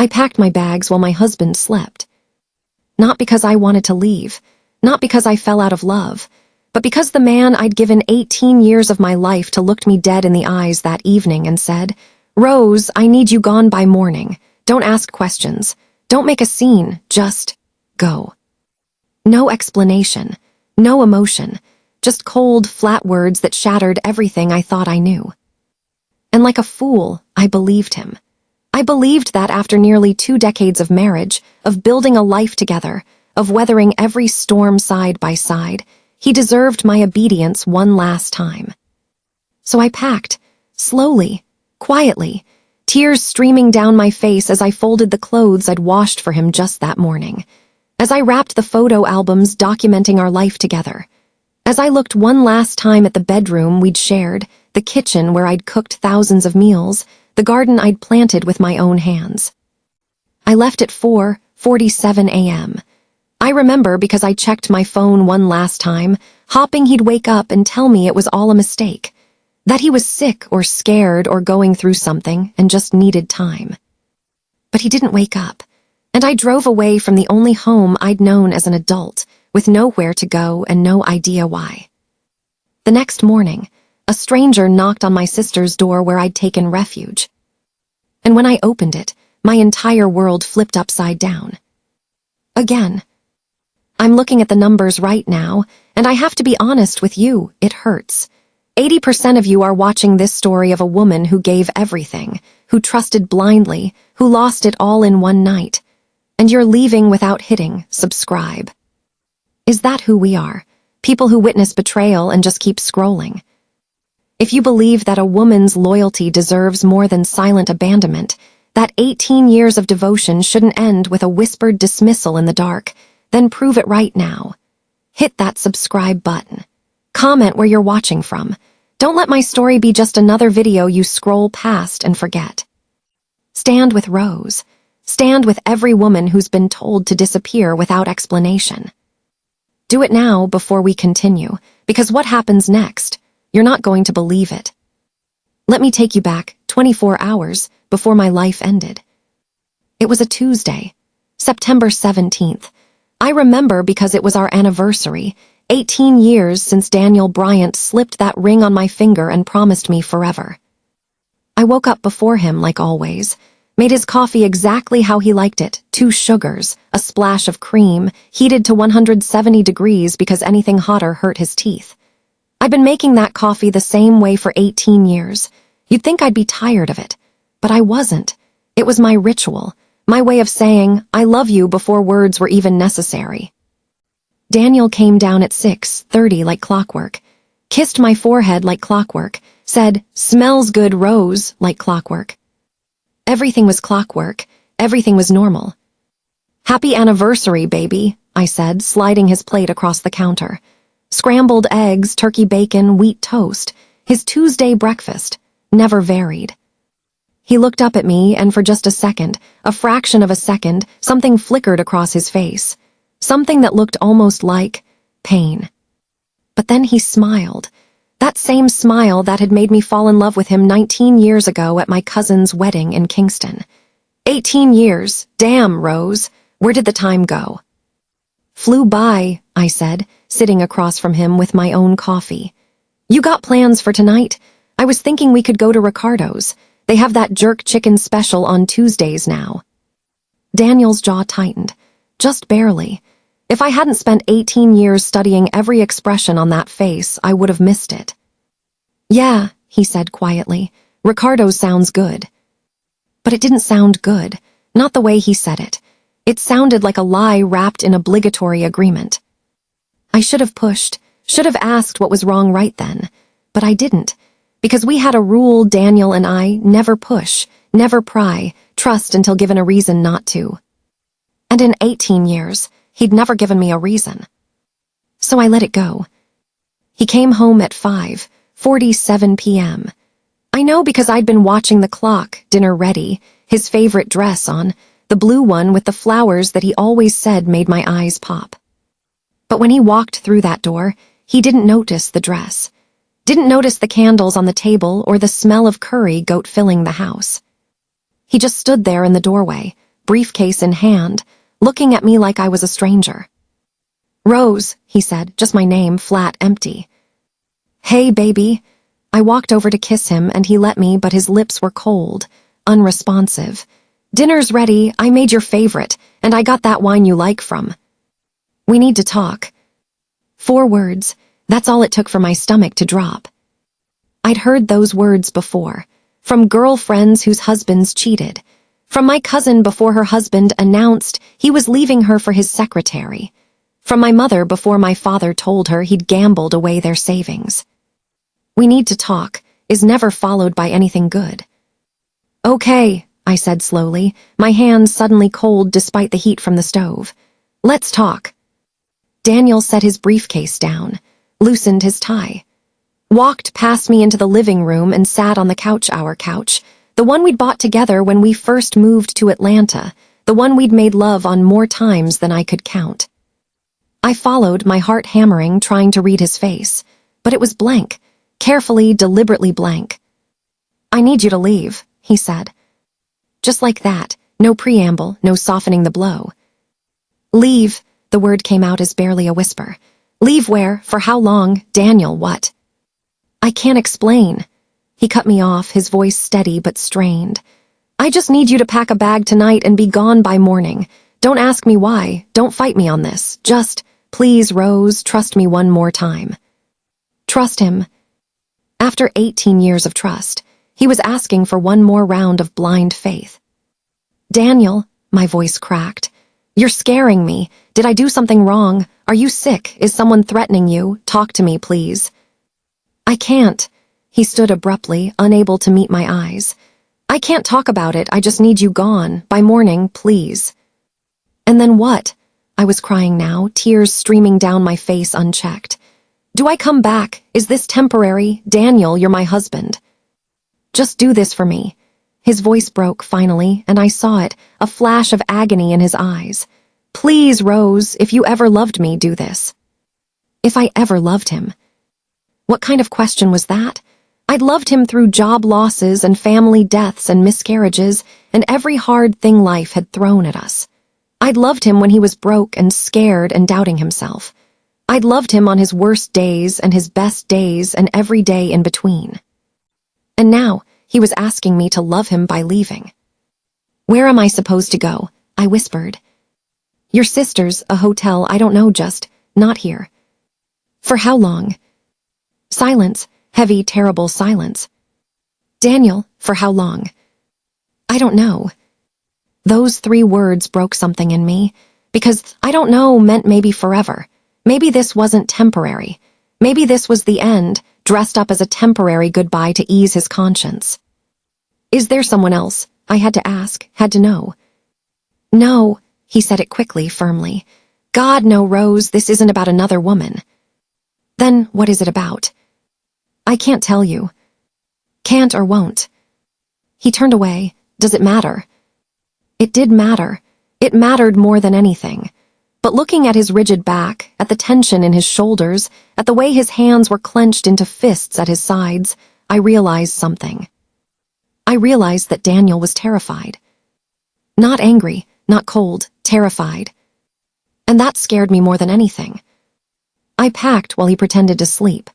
I packed my bags while my husband slept. Not because I wanted to leave, not because I fell out of love, but because the man I'd given 18 years of my life to looked me dead in the eyes that evening and said, "Rose, I need you gone by morning. Don't ask questions. Don't make a scene. Just go." No explanation, no emotion, just cold, flat words that shattered everything I thought I knew. And like a fool, I believed him. I believed that after nearly 2 decades of marriage, of building a life together, of weathering every storm side by side, he deserved my obedience one last time. So I packed, slowly, quietly, tears streaming down my face as I folded the clothes I'd washed for him just that morning, as I wrapped the photo albums documenting our life together, as I looked one last time at the bedroom we'd shared, the kitchen where I'd cooked thousands of meals, the garden I'd planted with my own hands. I left at 4:47 a.m. I remember because I checked my phone one last time, hoping he'd wake up and tell me it was all a mistake, that he was sick or scared or going through something and just needed time. But he didn't wake up, and I drove away from the only home I'd known as an adult, with nowhere to go and no idea why. The next morning, a stranger knocked on my sister's door where I'd taken refuge. And when I opened it, my entire world flipped upside down. Again. I'm looking at the numbers right now, and I have to be honest with you, it hurts. 80% of you are watching this story of a woman who gave everything, who trusted blindly, who lost it all in one night. And you're leaving without hitting subscribe. Is that who we are? People who witness betrayal and just keep scrolling. If you believe that a woman's loyalty deserves more than silent abandonment, that 18 years of devotion shouldn't end with a whispered dismissal in the dark, then prove it right now. Hit that subscribe button. Comment where you're watching from. Don't let my story be just another video you scroll past and forget. Stand with Rose. Stand with every woman who's been told to disappear without explanation. Do it now before we continue, because what happens next? You're not going to believe it. Let me take you back 24 hours before my life ended. It was a Tuesday, September 17th. I remember because it was our anniversary, 18 years since Daniel Bryant slipped that ring on my finger and promised me forever. I woke up before him like always, made his coffee exactly how he liked it, 2 sugars, a splash of cream, heated to 170 degrees because anything hotter hurt his teeth. I've been making that coffee the same way for 18 years. You'd think I'd be tired of it, but I wasn't. It was my ritual, my way of saying, I love you before words were even necessary. Daniel came down at 6:30 like clockwork, kissed my forehead like clockwork, said, "Smells good, Rose," like clockwork. Everything was clockwork, everything was normal. "Happy anniversary, baby," I said, sliding his plate across the counter. Scrambled eggs, turkey bacon, wheat toast, his Tuesday breakfast, never varied. He looked up at me, and for just a second, a fraction of a second, something flickered across his face. Something that looked almost like pain. But then he smiled. That same smile that had made me fall in love with him 19 years ago at my cousin's wedding in Kingston. 18 years, damn, Rose, where did the time go? Flew by, I said, sitting across from him with my own coffee. You got plans for tonight? I was thinking we could go to Ricardo's. They have that jerk chicken special on Tuesdays now. Daniel's jaw tightened, just barely. If I hadn't spent 18 years studying every expression on that face, I would have missed it. Yeah, he said quietly, Ricardo's sounds good. But it didn't sound good, not the way he said it. It sounded like a lie wrapped in obligatory agreement. I should have pushed, should have asked what was wrong right then, but I didn't, because we had a rule, Daniel and I, never push, never pry, trust until given a reason not to. And in 18 years, he'd never given me a reason. So I let it go. He came home at 5:47 p.m. I know because I'd been watching the clock, dinner ready, his favorite dress on, the blue one with the flowers that he always said made my eyes pop. But when he walked through that door, he didn't notice the dress, didn't notice the candles on the table or the smell of curry goat filling the house. He just stood there in the doorway, briefcase in hand, looking at me like I was a stranger. "Rose," he said, just my name, flat, empty. "Hey, baby." I walked over to kiss him and he let me, but his lips were cold, unresponsive. "Dinner's ready, I made your favorite, and I got that wine you like from. We need to talk." 4 words, that's all it took for my stomach to drop. I'd heard those words before, from girlfriends whose husbands cheated, from my cousin before her husband announced he was leaving her for his secretary, from my mother before my father told her he'd gambled away their savings. "We need to talk" is never followed by anything good. "Okay," I said slowly, my hands suddenly cold despite the heat from the stove. "Let's talk." Daniel set his briefcase down, loosened his tie, walked past me into the living room and sat on the couch, our couch, the one we'd bought together when we first moved to Atlanta, the one we'd made love on more times than I could count. I followed, my heart hammering, trying to read his face, but it was blank, carefully, deliberately blank. "I need you to leave," he said. Just like that, no preamble, no softening the blow. "Leave," the word came out as barely a whisper. "Leave where? For how long? Daniel, what?" "I can't explain." He cut me off, his voice steady but strained. "I just need you to pack a bag tonight and be gone by morning. Don't ask me why, don't fight me on this. Just, please, Rose, trust me one more time." Trust him. After 18 years of trust, he was asking for one more round of blind faith. "Daniel," my voice cracked, "you're scaring me. Did I do something wrong? Are you sick? Is someone threatening you? Talk to me, please." "I can't." He stood abruptly, unable to meet my eyes. "I can't talk about it. I just need you gone. By morning, please." "And then what?" I was crying now, tears streaming down my face unchecked. "Do I come back? Is this temporary? Daniel, you're my husband. Just do this for me." His voice broke finally, and I saw it, a flash of agony in his eyes. "Please, Rose, if you ever loved me, do this." If I ever loved him. What kind of question was that? I'd loved him through job losses and family deaths and miscarriages and every hard thing life had thrown at us. I'd loved him when he was broke and scared and doubting himself. I'd loved him on his worst days and his best days and every day in between. And now, he was asking me to love him by leaving. "Where am I supposed to go?" I whispered. "Your sister's, a hotel, I don't know, just, not here." "For how long?" Silence, heavy, terrible silence. "Daniel, for how long?" "I don't know." Those 3 words broke something in me, because "I don't know" meant maybe forever. Maybe this wasn't temporary. Maybe this was the end, dressed up as a temporary goodbye to ease his conscience. "Is there someone else?" I had to ask, had to know. "No," he said it quickly, firmly. "God, no, Rose, this isn't about another woman." "Then what is it about?" "I can't tell you. Can't or won't." He turned away. "Does it matter?" It did matter. It mattered more than anything. But looking at his rigid back, at the tension in his shoulders, at the way his hands were clenched into fists at his sides, I realized something. I realized that Daniel was terrified. Not angry, not cold, terrified. And that scared me more than anything. I packed while he pretended to sleep.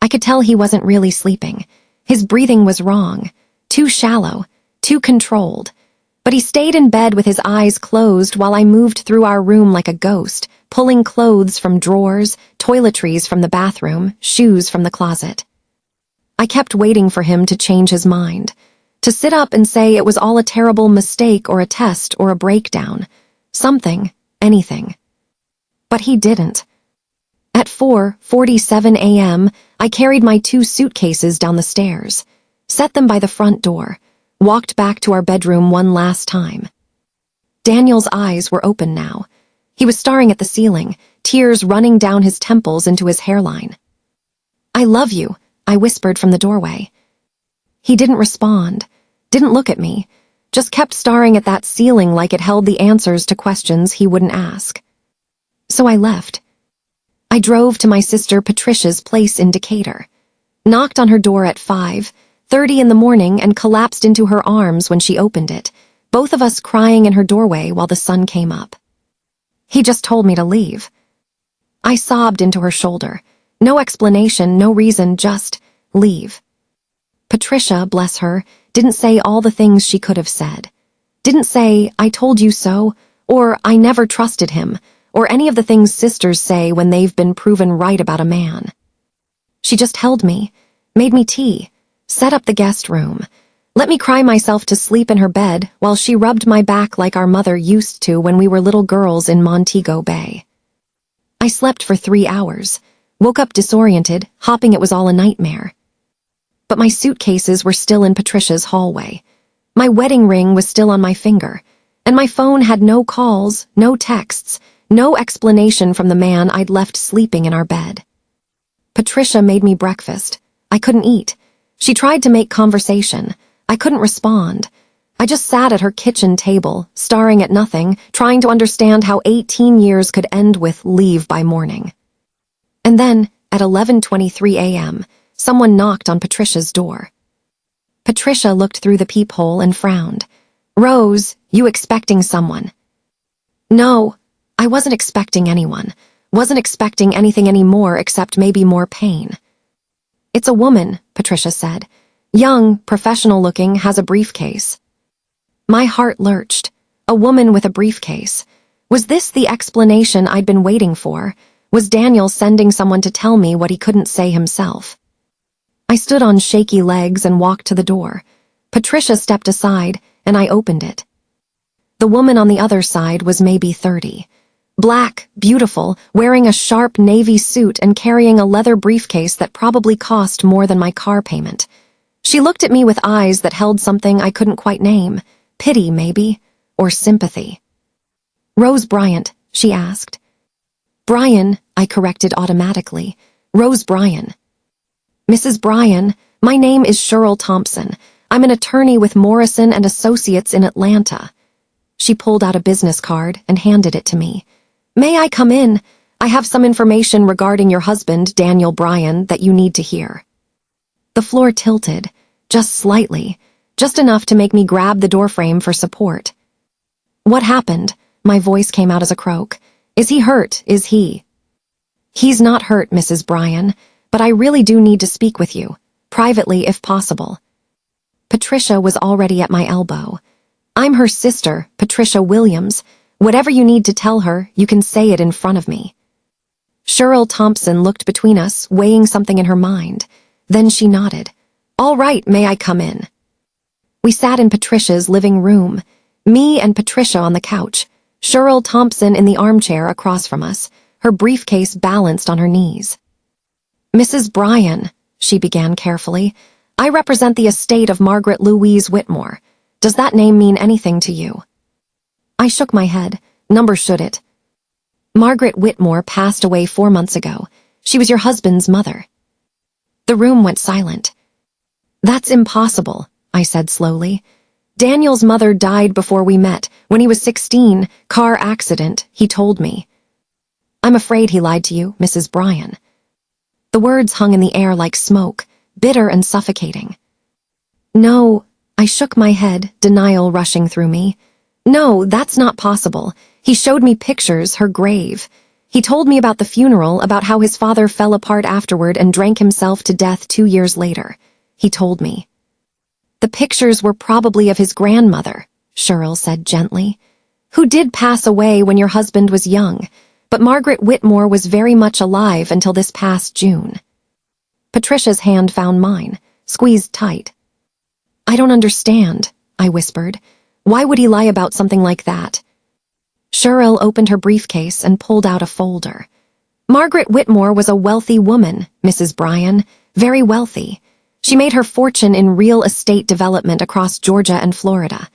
I could tell he wasn't really sleeping. His breathing was wrong, too shallow, too controlled. But he stayed in bed with his eyes closed while I moved through our room like a ghost, pulling clothes from drawers, toiletries from the bathroom, shoes from the closet. I kept waiting for him to change his mind, to sit up and say it was all a terrible mistake or a test or a breakdown, something, anything. But he didn't. At 4:47 a.m., I carried my 2 suitcases down the stairs, set them by the front door, walked back to our bedroom one last time. Daniel's eyes were open now. He was staring at the ceiling, tears running down his temples into his hairline. "I love you," I whispered from the doorway. He didn't respond, didn't look at me, just kept staring at that ceiling like it held the answers to questions he wouldn't ask. So I left. I drove to my sister Patricia's place in Decatur, knocked on her door at 5:30 in the morning and collapsed into her arms when she opened it, both of us crying in her doorway while the sun came up. He just told me to leave. I sobbed into her shoulder. No explanation, no reason, just leave. Patricia, bless her, didn't say all the things she could have said. Didn't say, I told you so, or I never trusted him, or any of the things sisters say when they've been proven right about a man. She just held me, made me tea, set up the guest room, let me cry myself to sleep in her bed while she rubbed my back like our mother used to when we were little girls in Montego Bay. I slept for 3 hours, woke up disoriented, hoping it was all a nightmare. But my suitcases were still in Patricia's hallway. My wedding ring was still on my finger, and my phone had no calls, no texts, no explanation from the man I'd left sleeping in our bed. Patricia made me breakfast. I couldn't eat. She tried to make conversation. I couldn't respond. I just sat at her kitchen table, staring at nothing, trying to understand how 18 years could end with leave by morning. And then, at 11:23 a.m., someone knocked on Patricia's door. Patricia looked through the peephole and frowned. Rose, you expecting someone? No, I wasn't expecting anyone. Wasn't expecting anything anymore except maybe more pain. It's a woman, Patricia said. Young, professional-looking, has a briefcase. My heart lurched. A woman with a briefcase. Was this the explanation I'd been waiting for? Was Daniel sending someone to tell me what he couldn't say himself? I stood on shaky legs and walked to the door. Patricia stepped aside, and I opened it. The woman on the other side was maybe 30. Black, beautiful, wearing a sharp navy suit and carrying a leather briefcase that probably cost more than my car payment. She looked at me with eyes that held something I couldn't quite name. Pity, maybe, or sympathy. Rose Bryant, she asked. Bryan, I corrected automatically. Rose Bryan. Mrs. Bryan, my name is Cheryl Thompson. I'm an attorney with Morrison and Associates in Atlanta. She pulled out a business card and handed it to me. May I come in? I have some information regarding your husband, Daniel Bryan, that you need to hear. The floor tilted, just slightly, just enough to make me grab the doorframe for support. What happened? My voice came out as a croak. Is he hurt? Is he? He's not hurt, Mrs. Bryan, but I really do need to speak with you, privately if possible. Patricia was already at my elbow. I'm her sister, Patricia Williams. Whatever you need to tell her, you can say it in front of me. Cheryl Thompson looked between us, weighing something in her mind. Then she nodded. All right, may I come in? We sat in Patricia's living room, me and Patricia on the couch, Cheryl Thompson in the armchair across from us, her briefcase balanced on her knees. Mrs. Bryan, she began carefully, I represent the estate of Margaret Louise Whitmore. Does that name mean anything to you? I shook my head. Number should it? Margaret Whitmore passed away 4 months ago. She was your husband's mother. The room went silent. That's impossible, I said slowly. Daniel's mother died before we met, when he was 16, car accident, he told me. I'm afraid he lied to you, Mrs. Bryan. The words hung in the air like smoke, bitter and suffocating. No, I shook my head, denial rushing through me. No, that's not possible. He showed me pictures, her grave. He told me about the funeral, about how his father fell apart afterward and drank himself to death 2 years later. He told me. The pictures were probably of his grandmother, Cheryl said gently, who did pass away when your husband was young, but Margaret Whitmore was very much alive until this past June. Patricia's hand found mine, squeezed tight. I don't understand, I whispered. Why would he lie about something like that? Cheryl opened her briefcase and pulled out a folder. Margaret Whitmore was a wealthy woman, Mrs. Bryan, very wealthy. She made her fortune in real estate development across Georgia and Florida.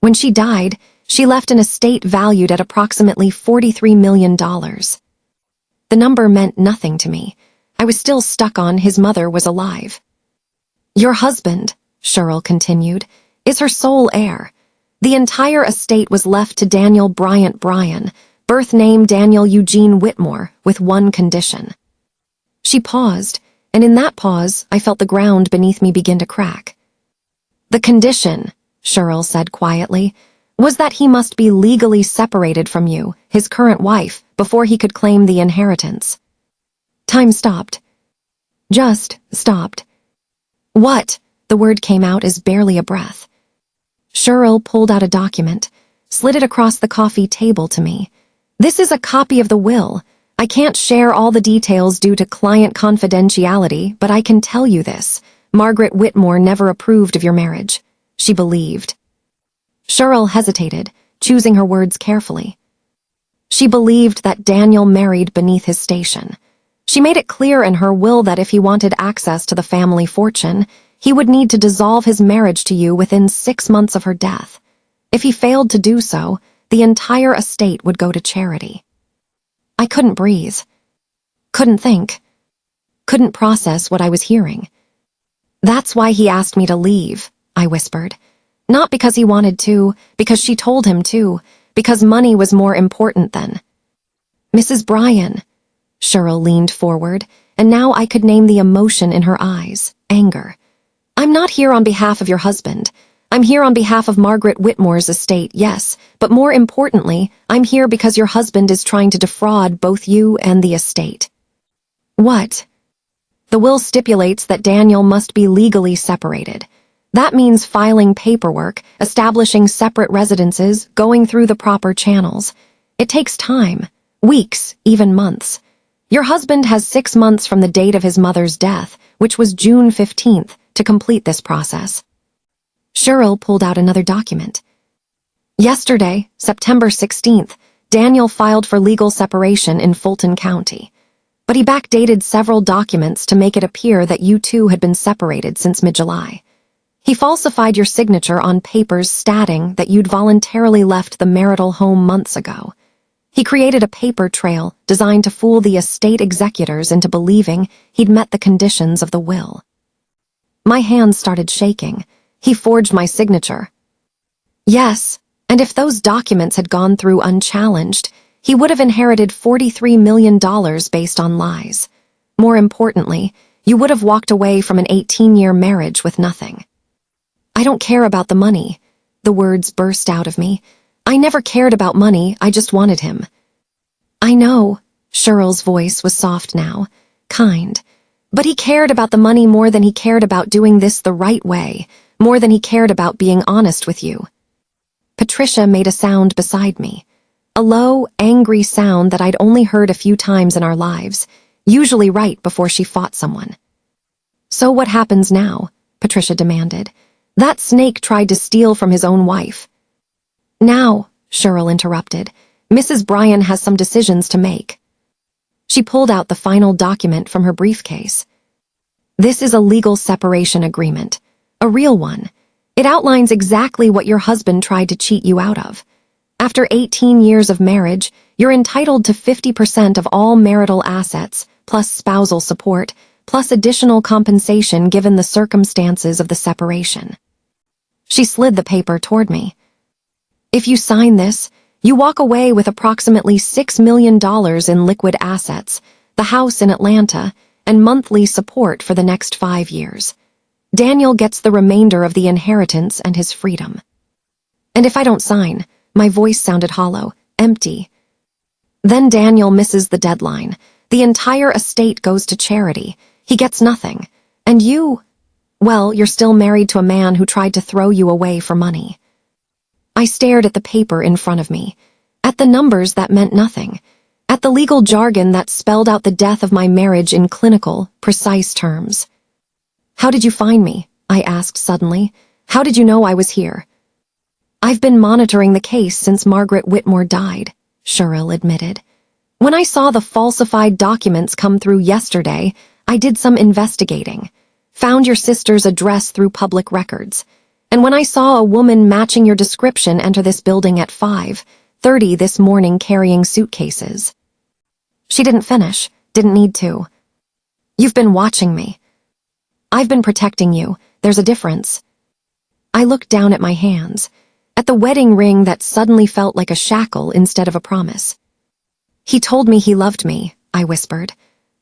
When she died, she left an estate valued at approximately $43 million. The number meant nothing to me. I was still stuck on his mother was alive. Your husband, Cheryl continued, is her sole heir. The entire estate was left to Daniel Bryant Bryan, birth name Daniel Eugene Whitmore, with one condition. She paused, and in that pause, I felt the ground beneath me begin to crack. The condition, Cheryl said quietly, was that he must be legally separated from you, his current wife, before he could claim the inheritance. Time stopped. Just stopped. What? The word came out as barely a breath. Cheryl pulled out a document, slid it across the coffee table to me. This is a copy of the will. I can't share all the details due to client confidentiality, but I can tell you this. Margaret Whitmore never approved of your marriage. She believed. Cheryl hesitated, choosing her words carefully. She believed that Daniel married beneath his station. She made it clear in her will that if he wanted access to the family fortune, he would need to dissolve his marriage to you within 6 months of her death. If he failed to do so, the entire estate would go to charity. I couldn't breathe. Couldn't think. Couldn't process what I was hearing. That's why he asked me to leave, I whispered. Not because he wanted to, because she told him to, because money was more important then. Mrs. Bryan. Cheryl leaned forward, and now I could name the emotion in her eyes, anger. I'm not here on behalf of your husband. I'm here on behalf of Margaret Whitmore's estate, yes, but more importantly, I'm here because your husband is trying to defraud both you and the estate. What? The will stipulates that Daniel must be legally separated. That means filing paperwork, establishing separate residences, going through the proper channels. It takes time, weeks, even months. Your husband has 6 months from the date of his mother's death, which was June 15th, to complete this process. Cheryl pulled out another document. Yesterday, September 16th, Daniel filed for legal separation in Fulton County. But he backdated several documents to make it appear that you two had been separated since mid-July. He falsified your signature on papers stating that you'd voluntarily left the marital home months ago. He created a paper trail designed to fool the estate executors into believing he'd met the conditions of the will. My hands started shaking. He forged my signature. Yes, and if those documents had gone through unchallenged, he would have inherited $43 million based on lies. More importantly, you would have walked away from an 18-year marriage with nothing. I don't care about the money. The words burst out of me. I never cared about money, I just wanted him. I know. Cheryl's voice was soft now, kind. But he cared about the money more than he cared about doing this the right way, more than he cared about being honest with you. Patricia made a sound beside me. A low, angry sound that I'd only heard a few times in our lives, usually right before she fought someone. So what happens now? Patricia demanded. That snake tried to steal from his own wife. Now, Cheryl interrupted, Mrs. Bryan has some decisions to make. She pulled out the final document from her briefcase. This is a legal separation agreement, a real one. It outlines exactly what your husband tried to cheat you out of. After 18 years of marriage, you're entitled to 50% of all marital assets, plus spousal support, plus additional compensation given the circumstances of the separation. She slid the paper toward me. If you sign this, you walk away with approximately $6 million in liquid assets, the house in Atlanta, and monthly support for the next 5 years. Daniel gets the remainder of the inheritance and his freedom. And if I don't sign, my voice sounded hollow, empty. Then Daniel misses the deadline. The entire estate goes to charity. He gets nothing. And you, well, you're still married to a man who tried to throw you away for money. I stared at the paper in front of me, at the numbers that meant nothing, at the legal jargon that spelled out the death of my marriage in clinical, precise terms. How did you find me? I asked suddenly. How did you know I was here? I've been monitoring the case since Margaret Whitmore died, Cheryl admitted. When I saw the falsified documents come through yesterday, I did some investigating, found your sister's address through public records. And when I saw a woman matching your description enter this building at 5:30 this morning carrying suitcases. She didn't finish, didn't need to. You've been watching me. I've been protecting you. There's a difference. I looked down at my hands, at the wedding ring that suddenly felt like a shackle instead of a promise. He told me he loved me, I whispered.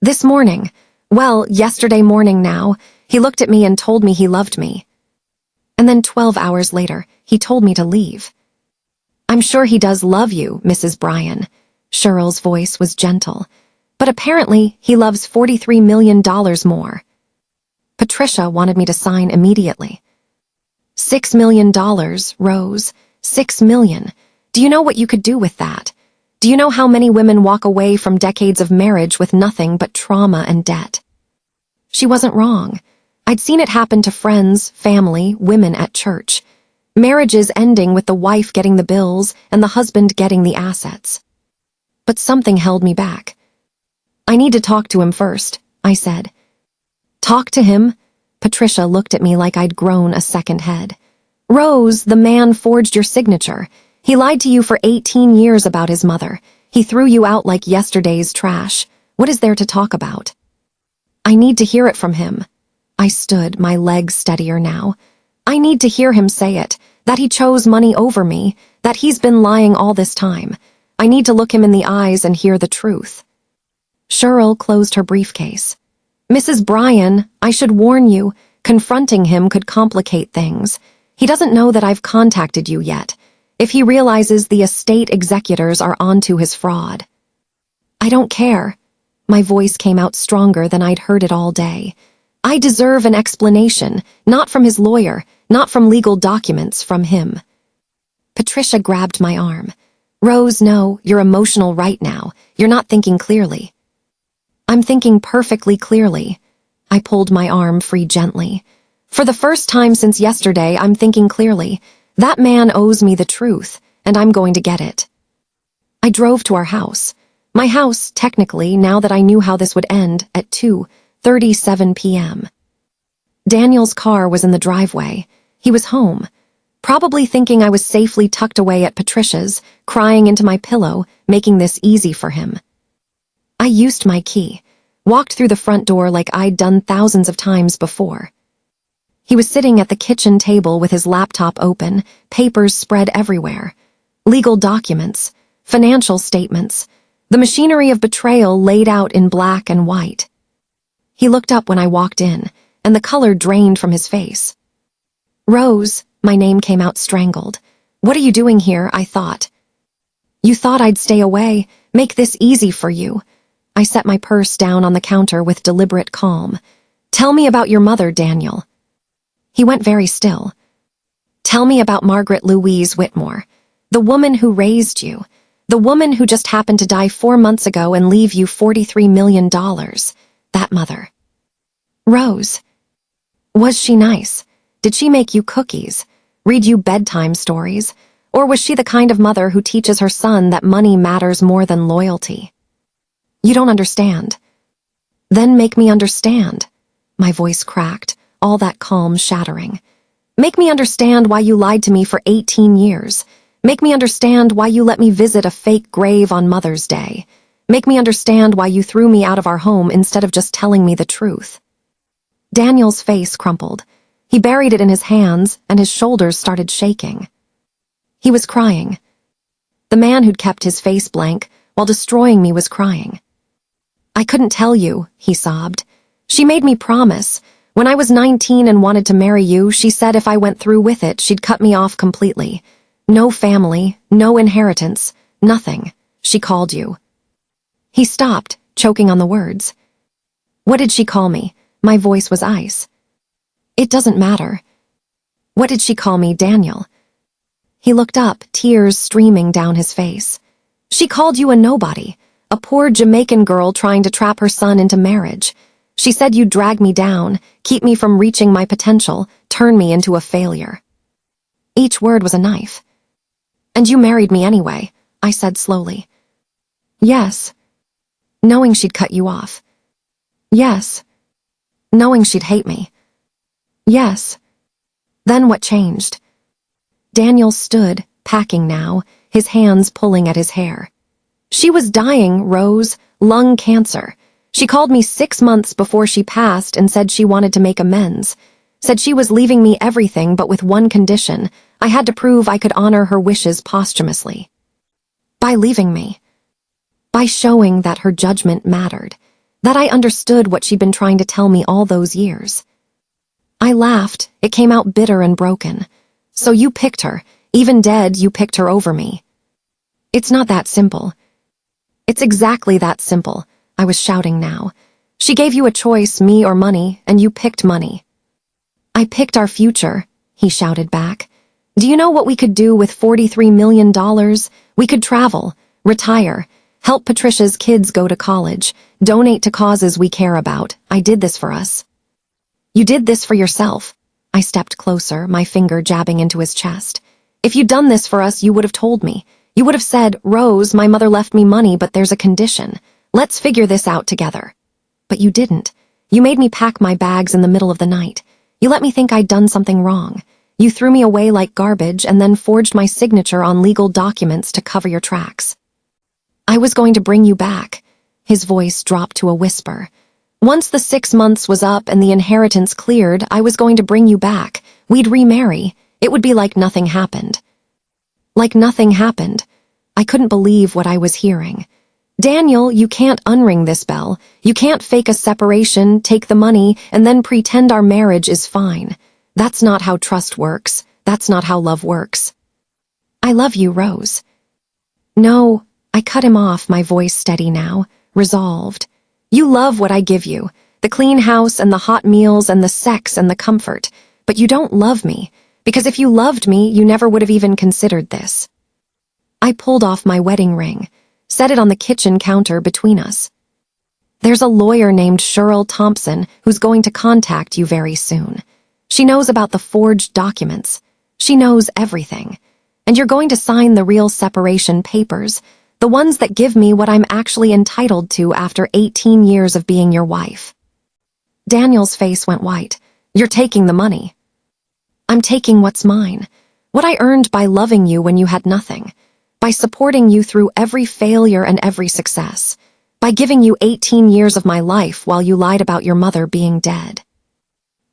This morning, well, yesterday morning now, he looked at me and told me he loved me. And then 12 hours later, he told me to leave. I'm sure he does love you, Mrs. Bryan. Cheryl's voice was gentle. But apparently, he loves $43 million more. Patricia wanted me to sign immediately. $6 million, Rose. $6 million. Do you know what you could do with that? Do you know how many women walk away from decades of marriage with nothing but trauma and debt? She wasn't wrong. I'd seen it happen to friends, family, women at church. Marriages ending with the wife getting the bills and the husband getting the assets. But something held me back. I need to talk to him first, I said. Talk to him? Patricia looked at me like I'd grown a second head. Rose, the man forged your signature. He lied to you for 18 years about his mother. He threw you out like yesterday's trash. What is there to talk about? I need to hear it from him. I stood, my legs steadier now. I need to hear him say it, that he chose money over me, that he's been lying all this time. I need to look him in the eyes and hear the truth. Cheryl closed her briefcase. Mrs. Bryan, I should warn you, confronting him could complicate things. He doesn't know that I've contacted you yet. If he realizes the estate executors are onto his fraud. I don't care. My voice came out stronger than I'd heard it all day. I deserve an explanation, not from his lawyer, not from legal documents, from him. Patricia grabbed my arm. Rose, no, you're emotional right now. You're not thinking clearly. I'm thinking perfectly clearly. I pulled my arm free gently. For the first time since yesterday, I'm thinking clearly. That man owes me the truth, and I'm going to get it. I drove to our house. My house, technically, now that I knew how this would end, at 2:37 p.m. Daniel's car was in the driveway. He was home, probably thinking I was safely tucked away at Patricia's, crying into my pillow, making this easy for him. I used my key, walked through the front door like I'd done thousands of times before. He was sitting at the kitchen table with his laptop open, papers spread everywhere. Legal documents, financial statements, the machinery of betrayal laid out in black and white. He looked up when I walked in, and the color drained from his face. Rose, my name came out strangled. What are you doing here, I thought. You thought I'd stay away, make this easy for you. I set my purse down on the counter with deliberate calm. Tell me about your mother, Daniel. He went very still. Tell me about Margaret Louise Whitmore, the woman who raised you, the woman who just happened to die 4 months ago and leave you $43 million. That mother. Rose. Was she nice? Did she make you cookies, read you bedtime stories, or was she the kind of mother who teaches her son that money matters more than loyalty? You don't understand. Then make me understand. My voice cracked, all that calm shattering. Make me understand why you lied to me for 18 years. Make me understand why you let me visit a fake grave on Mother's Day. Make me understand why you threw me out of our home instead of just telling me the truth. Daniel's face crumpled. He buried it in his hands, and his shoulders started shaking. He was crying. The man who'd kept his face blank while destroying me was crying. I couldn't tell you, he sobbed. She made me promise. When I was 19 and wanted to marry you, she said if I went through with it, she'd cut me off completely. No family, no inheritance, nothing. She called you. He stopped, choking on the words. What did she call me? My voice was ice. It doesn't matter. What did she call me, Daniel? He looked up, tears streaming down his face. She called you a nobody, a poor Jamaican girl trying to trap her son into marriage. She said you'd drag me down, keep me from reaching my potential, turn me into a failure. Each word was a knife. And you married me anyway, I said slowly. Yes. Knowing she'd cut you off. Yes. Knowing she'd hate me. Yes. Then what changed? Daniel stood, packing now, his hands pulling at his hair. She was dying, Rose, lung cancer. She called me 6 months before she passed and said she wanted to make amends. Said she was leaving me everything but with one condition. I had to prove I could honor her wishes posthumously. By leaving me. By showing that her judgment mattered. That I understood what she'd been trying to tell me all those years. I laughed. It came out bitter and broken. So you picked her, Even dead, you picked her over me. It's not that simple. It's exactly that simple, I was shouting now. She gave you a choice, me or money, and you picked money. I picked our future, he shouted back. Do you know what we could do with $43 million? We could travel, retire, help Patricia's kids go to college, donate to causes we care about. I did this for us. You did this for yourself. I stepped closer, my finger jabbing into his chest. If you'd done this for us, you would have told me. You would have said, Rose, my mother left me money, but there's a condition. Let's figure this out together. But you didn't. You made me pack my bags in the middle of the night. You let me think I'd done something wrong. You threw me away like garbage and then forged my signature on legal documents to cover your tracks. I was going to bring you back. His voice dropped to a whisper. Once the 6 months was up and the inheritance cleared, I was going to bring you back. We'd remarry. It would be like nothing happened. Like nothing happened. I couldn't believe what I was hearing. Daniel, you can't unring this bell. You can't fake a separation, take the money, and then pretend our marriage is fine. That's not how trust works. That's not how love works. I love you, Rose. No, I cut him off, my voice steady now, resolved. You love what I give you, the clean house and the hot meals and the sex and the comfort, but you don't love me, because if you loved me, you never would have even considered this. I pulled off my wedding ring, set it on the kitchen counter between us. There's a lawyer named Cheryl Thompson who's going to contact you very soon. She knows about the forged documents. She knows everything. And you're going to sign the real separation papers, the ones that give me what I'm actually entitled to after 18 years of being your wife. Daniel's face went white. You're taking the money. I'm taking what's mine, what I earned by loving you when you had nothing, by supporting you through every failure and every success, by giving you 18 years of my life while you lied about your mother being dead.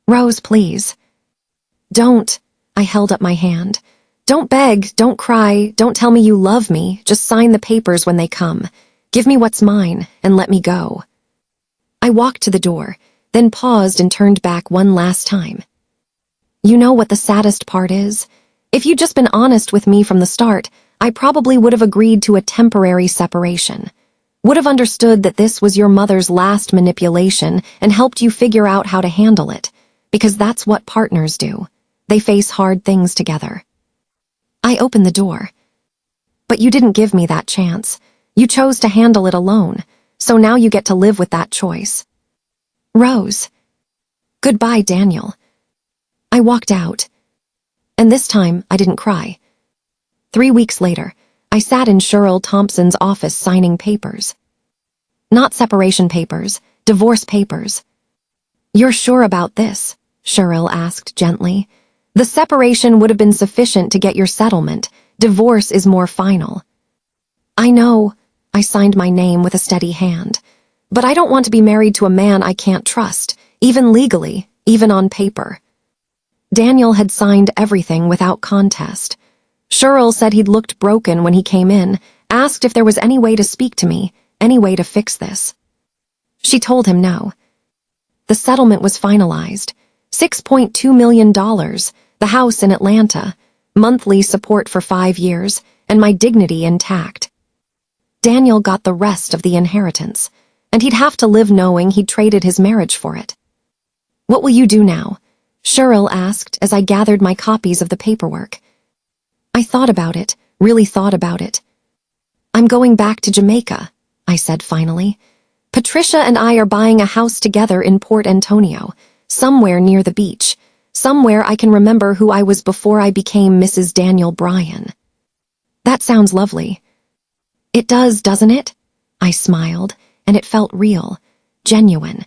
Rose, please. Don't. I held up my hand. Don't beg, don't cry, don't tell me you love me, just sign the papers when they come. Give me what's mine, and let me go. I walked to the door, then paused and turned back one last time. You know what the saddest part is? If you'd just been honest with me from the start, I probably would have agreed to a temporary separation. Would have understood that this was your mother's last manipulation and helped you figure out how to handle it, because that's what partners do. They face hard things together. I opened the door. But you didn't give me that chance. You chose to handle it alone, so now you get to live with that choice. Rose. Goodbye, Daniel. I walked out. And this time, I didn't cry. 3 weeks later, I sat in Cheryl Thompson's office signing papers. Not separation papers, divorce papers. You're sure about this? Cheryl asked gently. The separation would have been sufficient to get your settlement. Divorce is more final. I know. I signed my name with a steady hand. But I don't want to be married to a man I can't trust, even legally, even on paper. Daniel had signed everything without contest. Cheryl said he'd looked broken when he came in, asked if there was any way to speak to me, any way to fix this. She told him no. The settlement was finalized. $6.2 million, the house in Atlanta, monthly support for 5 years, and my dignity intact. Daniel got the rest of the inheritance, and he'd have to live knowing he'd traded his marriage for it. What will you do now? Cheryl asked as I gathered my copies of the paperwork. I thought about it, really thought about it. I'm going back to Jamaica, I said finally. Patricia and I are buying a house together in Port Antonio, somewhere near the beach, somewhere I can remember who I was before I became Mrs. Daniel Bryan. That sounds lovely. It does, doesn't it? I smiled, and it felt real, genuine.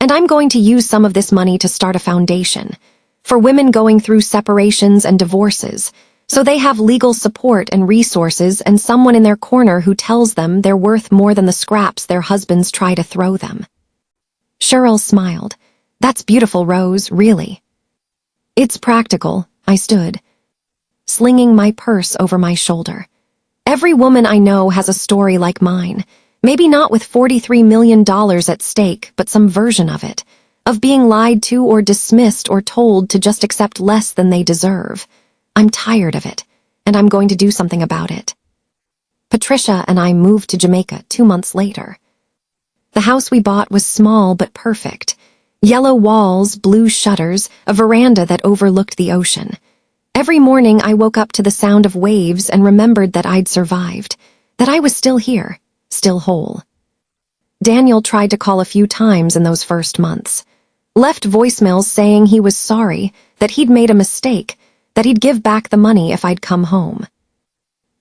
And I'm going to use some of this money to start a foundation for women going through separations and divorces, so they have legal support and resources and someone in their corner who tells them they're worth more than the scraps their husbands try to throw them. Cheryl smiled. That's beautiful, Rose, really. It's practical, I stood, slinging my purse over my shoulder. Every woman I know has a story like mine. Maybe not with $43 million at stake, but some version of it, of being lied to or dismissed or told to just accept less than they deserve. I'm tired of it. and I'm going to do something about it. Patricia and I moved to Jamaica 2 months later. The house we bought was small but perfect. Yellow walls, blue shutters, a veranda that overlooked the ocean. Every morning I woke up to the sound of waves and remembered that I'd survived, that I was still here, still whole. Daniel tried to call a few times in those first months. Left voicemails saying he was sorry, that he'd made a mistake, that he'd give back the money if I'd come home.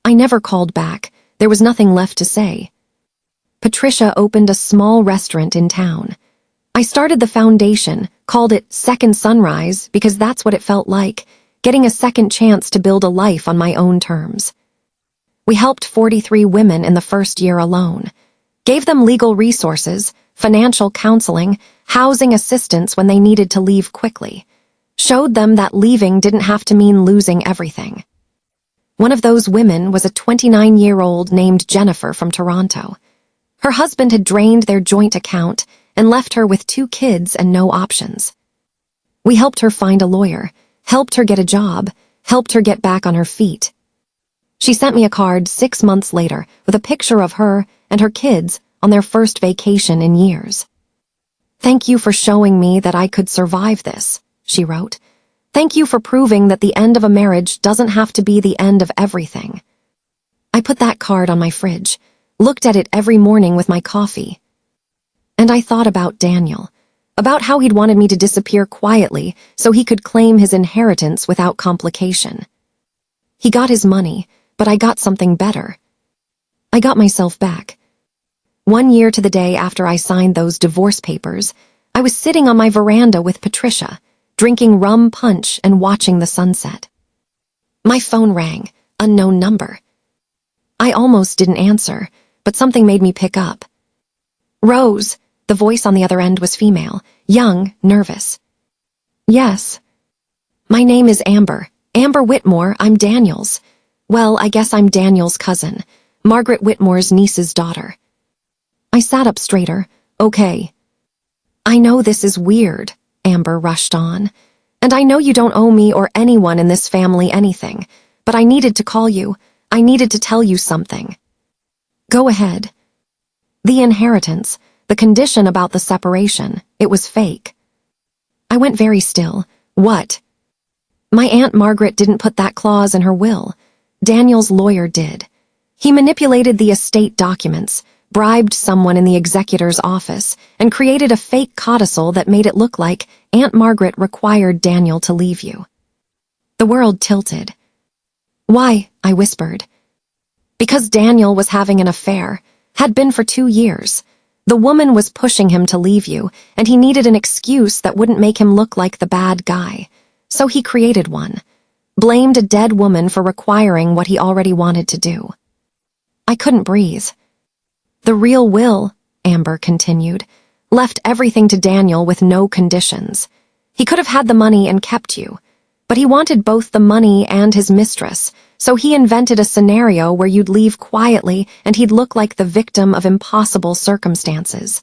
I never called back. There was nothing left to say. Patricia opened a small restaurant in town. I started the foundation, called it Second Sunrise because that's what it felt like, getting a second chance to build a life on my own terms. We helped 43 women in the first year alone. Gave them legal resources, financial counseling, housing assistance when they needed to leave quickly. Showed them that leaving didn't have to mean losing everything. One of those women was a 29-year-old named Jennifer from Toronto. Her husband had drained their joint account and left her with 2 kids and no options. We helped her find a lawyer, helped her get a job, helped her get back on her feet. She sent me a card 6 months later with a picture of her and her kids on their first vacation in years. "Thank you for showing me that I could survive this," she wrote. "Thank you for proving that the end of a marriage doesn't have to be the end of everything." I put that card on my fridge, looked at it every morning with my coffee. And I thought about Daniel, about how he'd wanted me to disappear quietly so he could claim his inheritance without complication. He got his money, but I got something better. I got myself back. 1 year to the day after I signed those divorce papers, I was sitting on my veranda with Patricia, drinking rum punch and watching the sunset. My phone rang, unknown number. I almost didn't answer, but something made me pick up. "Rose," the voice on the other end was female, young, nervous. "Yes." "My name is Amber. Amber Whitmore, I'm Daniel's. Well, I guess I'm Daniel's cousin, Margaret Whitmore's niece's daughter." I sat up straighter. "Okay." "I know this is weird," Amber rushed on. "And I know you don't owe me or anyone in this family anything, but I needed to call you. I needed to tell you something." "Go ahead." "The inheritance, the condition about the separation, it was fake." I went very still. "What?" "My Aunt Margaret didn't put that clause in her will. Daniel's lawyer did. He manipulated the estate documents, bribed someone in the executor's office, and created a fake codicil that made it look like Aunt Margaret required Daniel to leave you." The world tilted. "Why?" I whispered. "Because Daniel was having an affair, had been for 2 years. The woman was pushing him to leave you, and he needed an excuse that wouldn't make him look like the bad guy. So he created one. Blamed a dead woman for requiring what he already wanted to do." I couldn't breathe. "The real will," Amber continued, "left everything to Daniel with no conditions. He could have had the money and kept you, but he wanted both the money and his mistress, so he invented a scenario where you'd leave quietly and he'd look like the victim of impossible circumstances."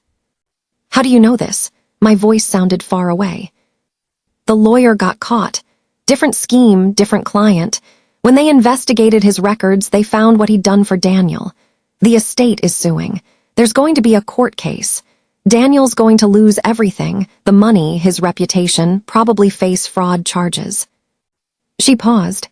"How do you know this?" My voice sounded far away. "The lawyer got caught. Different scheme, different client. When they investigated his records, they found what he'd done for Daniel. The estate is suing. There's going to be a court case. Daniel's going to lose everything, the money, his reputation, probably face fraud charges." She paused.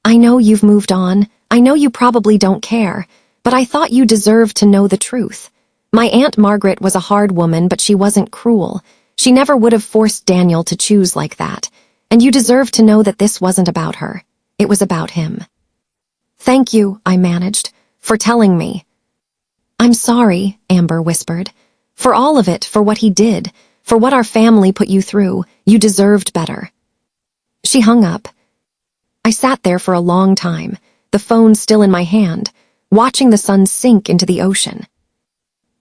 "I know you've moved on. I know you probably don't care, but I thought you deserved to know the truth. My Aunt Margaret was a hard woman, but she wasn't cruel. She never would have forced Daniel to choose like that, and you deserve to know that this wasn't about her. It was about him." "Thank you," I managed, "for telling me." "I'm sorry," Amber whispered. "For all of it, for what he did, for what our family put you through. You deserved better." She hung up. I sat there for a long time, the phone still in my hand, watching the sun sink into the ocean.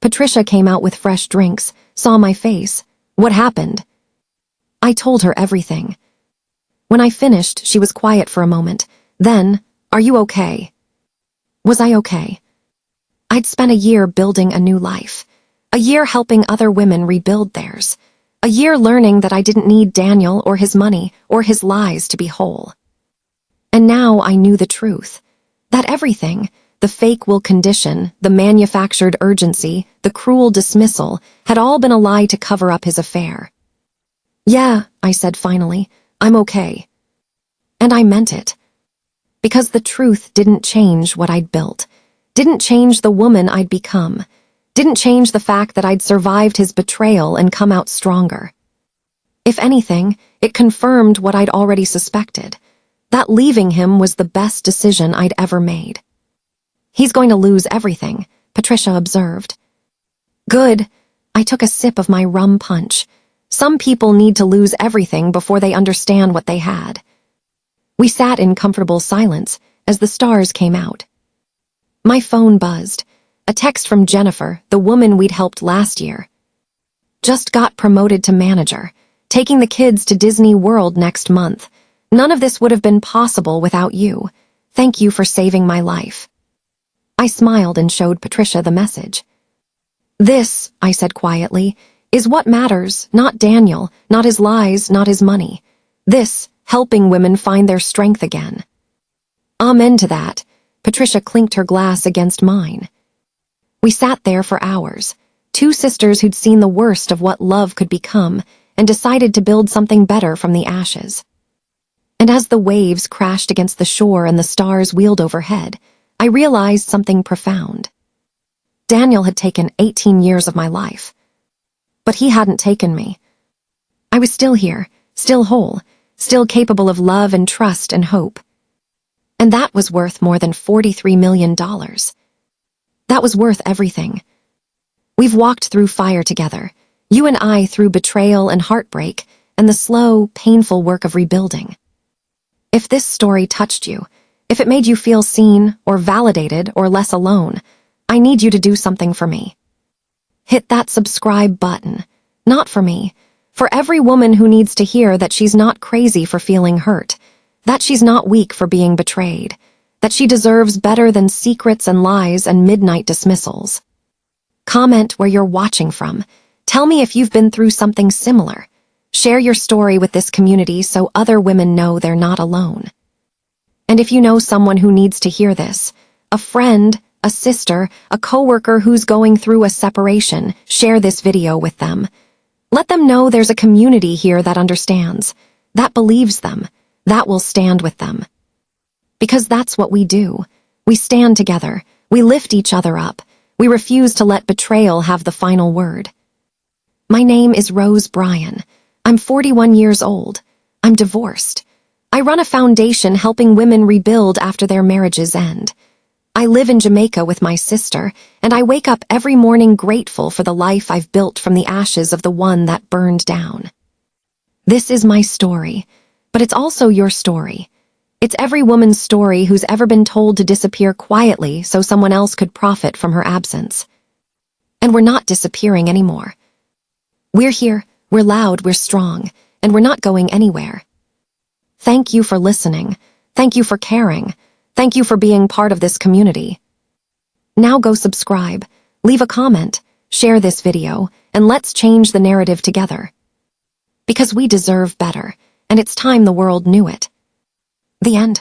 Patricia came out with fresh drinks, saw my face. "What happened?" I told her everything. When I finished, she was quiet for a moment. Then, "Are you okay?" Was I okay? I'd spent a year building a new life. A year helping other women rebuild theirs. A year learning that I didn't need Daniel or his money or his lies to be whole. And now I knew the truth. That everything, the fake will condition, the manufactured urgency, the cruel dismissal, had all been a lie to cover up his affair. "Yeah," I said finally, "I'm okay." And I meant it. Because the truth didn't change what I'd built, didn't change the woman I'd become, didn't change the fact that I'd survived his betrayal and come out stronger. If anything, it confirmed what I'd already suspected, that leaving him was the best decision I'd ever made. "He's going to lose everything," Patricia observed. "Good." I took a sip of my rum punch. Some people need to lose everything before they understand what they had. We sat in comfortable silence as the stars came out. My phone buzzed. A text from Jennifer, the woman we'd helped last year. "Just got promoted to manager. Taking the kids to Disney World next month. None of this would have been possible without you. Thank you for saving my life." I smiled and showed Patricia the message. "This," I said quietly, "is what matters, not Daniel, not his lies, not his money. This, helping women find their strength again." "Amen to that." Patricia clinked her glass against mine. We sat there for hours, two sisters who'd seen the worst of what love could become and decided to build something better from the ashes. And as the waves crashed against the shore and the stars wheeled overhead, I realized something profound. Daniel had taken 18 years of my life. But he hadn't taken me. I was still here, still whole, still capable of love and trust and hope. And that was worth more than $43 million. That was worth everything. We've walked through fire together, you and I through betrayal and heartbreak and the slow, painful work of rebuilding. If this story touched you, if it made you feel seen or validated or less alone, I need you to do something for me. Hit that subscribe button. Not for me. For every woman who needs to hear that she's not crazy for feeling hurt, that she's not weak for being betrayed, that she deserves better than secrets and lies and midnight dismissals. Comment where you're watching from. Tell me if you've been through something similar. Share your story with this community so other women know they're not alone. And if you know someone who needs to hear this, a friend, a sister, a coworker who's going through a separation, share this video with them. Let them know there's a community here that understands, that believes them, that will stand with them. Because that's what we do. We stand together. We lift each other up. We refuse to let betrayal have the final word. My name is Rose Bryan. I'm 41 years old. I'm divorced. I run a foundation helping women rebuild after their marriages end. I live in Jamaica with my sister, and I wake up every morning grateful for the life I've built from the ashes of the one that burned down. This is my story, but it's also your story. It's every woman's story who's ever been told to disappear quietly so someone else could profit from her absence. And we're not disappearing anymore. We're here, we're loud, we're strong, and we're not going anywhere. Thank you for listening. Thank you for caring. Thank you for being part of this community. Now go subscribe, leave a comment, share this video, and let's change the narrative together. Because we deserve better, and it's time the world knew it. The end.